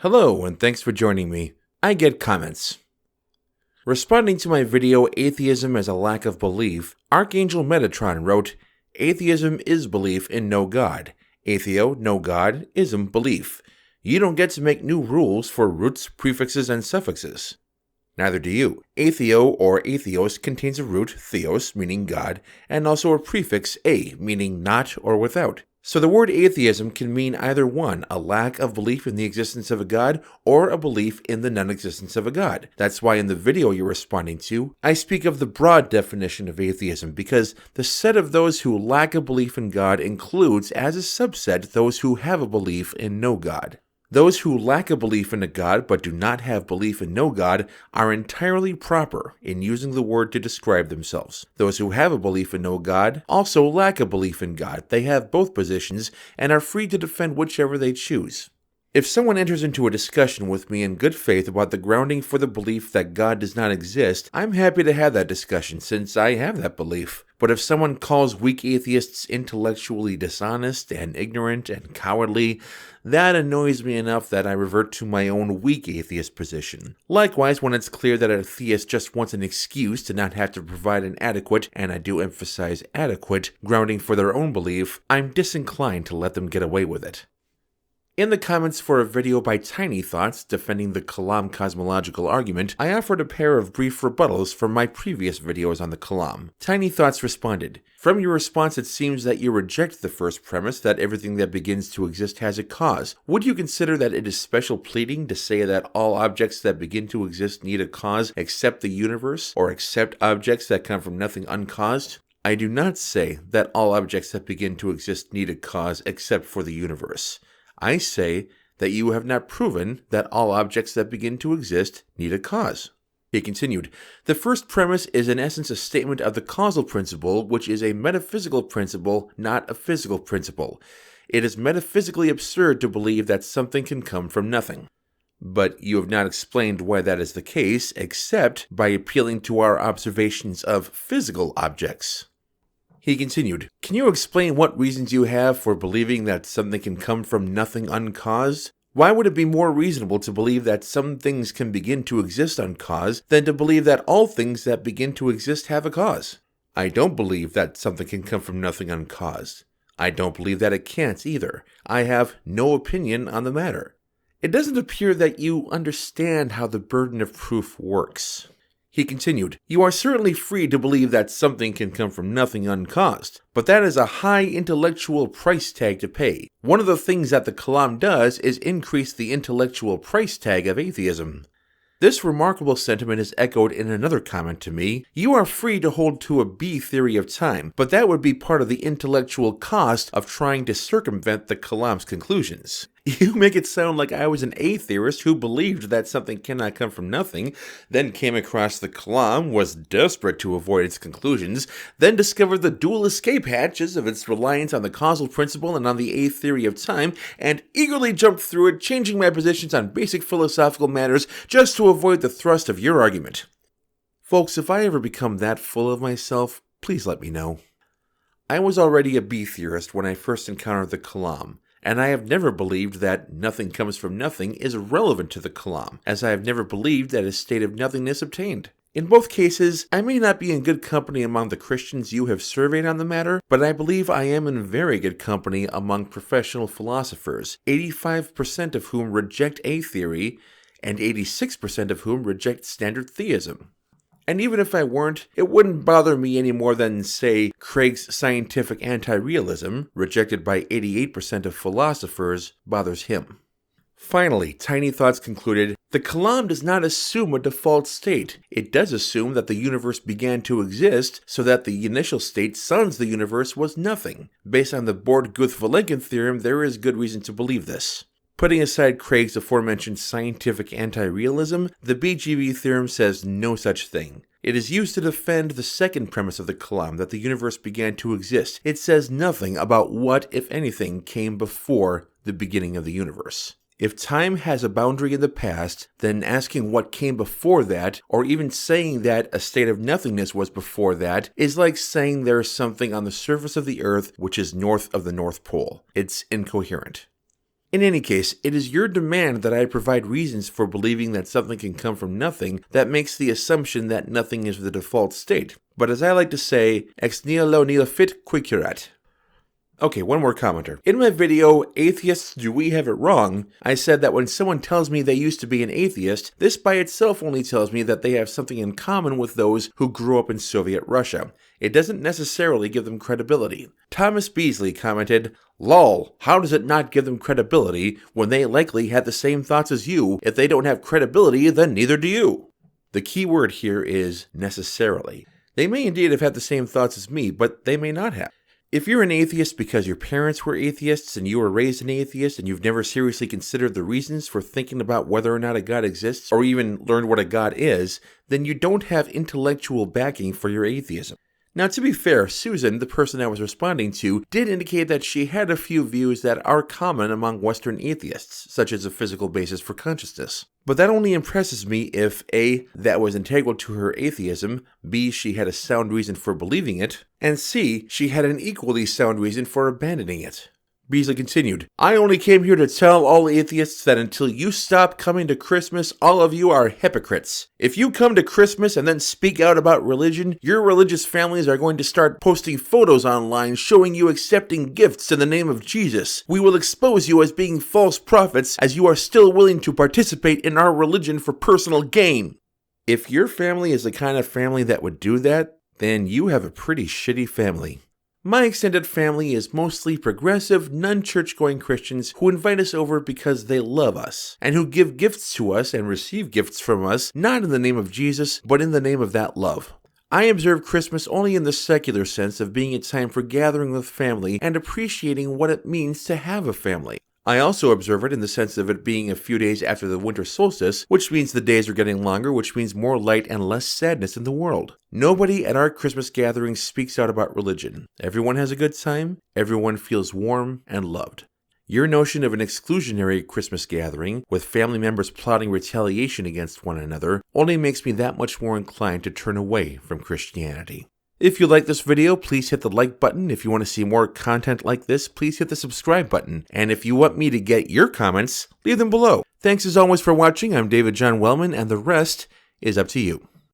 Hello, and thanks for joining me. I get comments. Responding to my video, Atheism as a Lack of Belief, Archangel Metatron wrote, Atheism is belief in no God. Atheo, no God, ism, belief. You don't get to make new rules for roots, prefixes, and suffixes. Neither do you. Atheo or atheos contains a root, theos, meaning God, and also a prefix, a, meaning not or without. So the word atheism can mean either one, a lack of belief in the existence of a God, or a belief in the non-existence of a God. That's why in the video you're responding to, I speak of the broad definition of atheism, because the set of those who lack a belief in God includes, as a subset, those who have a belief in no God. Those who lack a belief in a God but do not have belief in no God are entirely proper in using the word to describe themselves. Those who have a belief in no God also lack a belief in God. They have both positions and are free to defend whichever they choose. If someone enters into a discussion with me in good faith about the grounding for the belief that God does not exist, I'm happy to have that discussion since I have that belief. But if someone calls weak atheists intellectually dishonest and ignorant and cowardly, that annoys me enough that I revert to my own weak atheist position. Likewise, when it's clear that a theist just wants an excuse to not have to provide an adequate, and I do emphasize adequate, grounding for their own belief, I'm disinclined to let them get away with it. In the comments for a video by Tiny Thoughts defending the Kalam cosmological argument, I offered a pair of brief rebuttals from my previous videos on the Kalam. Tiny Thoughts responded, From your response it seems that you reject the first premise that everything that begins to exist has a cause. Would you consider that it is special pleading to say that all objects that begin to exist need a cause except the universe, or except objects that come from nothing uncaused? I do not say that all objects that begin to exist need a cause except for the universe. I say that you have not proven that all objects that begin to exist need a cause. He continued, The first premise is in essence a statement of the causal principle, which is a metaphysical principle, not a physical principle. It is metaphysically absurd to believe that something can come from nothing. But you have not explained why that is the case, except by appealing to our observations of physical objects. He continued, Can you explain what reasons you have for believing that something can come from nothing uncaused? Why would it be more reasonable to believe that some things can begin to exist uncaused than to believe that all things that begin to exist have a cause? I don't believe that something can come from nothing uncaused. I don't believe that it can't either. I have no opinion on the matter. It doesn't appear that you understand how the burden of proof works. He continued, You are certainly free to believe that something can come from nothing uncaused, but that is a high intellectual price tag to pay. One of the things that the Kalam does is increase the intellectual price tag of atheism. This remarkable sentiment is echoed in another comment to me. You are free to hold to a B theory of time, but that would be part of the intellectual cost of trying to circumvent the Kalam's conclusions. You make it sound like I was an A theorist who believed that something cannot come from nothing, then came across the Kalam, was desperate to avoid its conclusions, then discovered the dual escape hatches of its reliance on the causal principle and on the A theory of time, and eagerly jumped through it, changing my positions on basic philosophical matters just to avoid the thrust of your argument. Folks, if I ever become that full of myself, please let me know. I was already a B theorist when I first encountered the Kalam, and I have never believed that nothing comes from nothing is relevant to the Kalam, as I have never believed that a state of nothingness obtained. In both cases, I may not be in good company among the Christians you have surveyed on the matter, but I believe I am in very good company among professional philosophers, 85% of whom reject A theory, and 86% of whom reject standard theism. And even if I weren't, it wouldn't bother me any more than, say, Craig's scientific anti-realism, rejected by 88% of philosophers, bothers him. Finally, Tiny Thoughts concluded, The Kalam does not assume a default state. It does assume that the universe began to exist, so that the initial state, sans the universe, was nothing. Based on the Borde-Guth-Vilenkin theorem, there is good reason to believe this. Putting aside Craig's aforementioned scientific anti-realism, the BGV theorem says no such thing. It is used to defend the second premise of the Kalam, that the universe began to exist. It says nothing about what, if anything, came before the beginning of the universe. If time has a boundary in the past, then asking what came before that, or even saying that a state of nothingness was before that, is like saying there is something on the surface of the Earth which is north of the North Pole. It's incoherent. In any case, it is your demand that I provide reasons for believing that something can come from nothing that makes the assumption that nothing is the default state. But as I like to say, ex nihilo nihil fit qui curat. Okay, one more commenter. In my video, Atheists, Do We Have It Wrong? I said that when someone tells me they used to be an atheist, this by itself only tells me that they have something in common with those who grew up in Soviet Russia. It doesn't necessarily give them credibility. Thomas Beasley commented, "Lol, how does it not give them credibility when they likely had the same thoughts as you? If they don't have credibility, then neither do you." The key word here is necessarily. They may indeed have had the same thoughts as me, but they may not have. If you're an atheist because your parents were atheists and you were raised an atheist and you've never seriously considered the reasons for thinking about whether or not a God exists or even learned what a God is, then you don't have intellectual backing for your atheism. Now, to be fair, Susan, the person I was responding to, did indicate that she had a few views that are common among Western atheists, such as a physical basis for consciousness. But that only impresses me if A, that was integral to her atheism, B, she had a sound reason for believing it, and C, she had an equally sound reason for abandoning it. Beasley continued, "I only came here to tell all atheists that until you stop coming to Christmas, all of you are hypocrites. If you come to Christmas and then speak out about religion, your religious families are going to start posting photos online showing you accepting gifts in the name of Jesus. We will expose you as being false prophets as you are still willing to participate in our religion for personal gain." If your family is the kind of family that would do that, then you have a pretty shitty family. My extended family is mostly progressive, non-church-going Christians who invite us over because they love us, and who give gifts to us and receive gifts from us, not in the name of Jesus, but in the name of that love. I observe Christmas only in the secular sense of being a time for gathering with family and appreciating what it means to have a family. I also observe it in the sense of it being a few days after the winter solstice, which means the days are getting longer, which means more light and less sadness in the world. Nobody at our Christmas gatherings speaks out about religion. Everyone has a good time, everyone feels warm and loved. Your notion of an exclusionary Christmas gathering, with family members plotting retaliation against one another, only makes me that much more inclined to turn away from Christianity. If you like this video, please hit the like button. If you want to see more content like this, please hit the subscribe button. And if you want me to get your comments, leave them below. Thanks as always for watching. I'm David John Wellman, and the rest is up to you.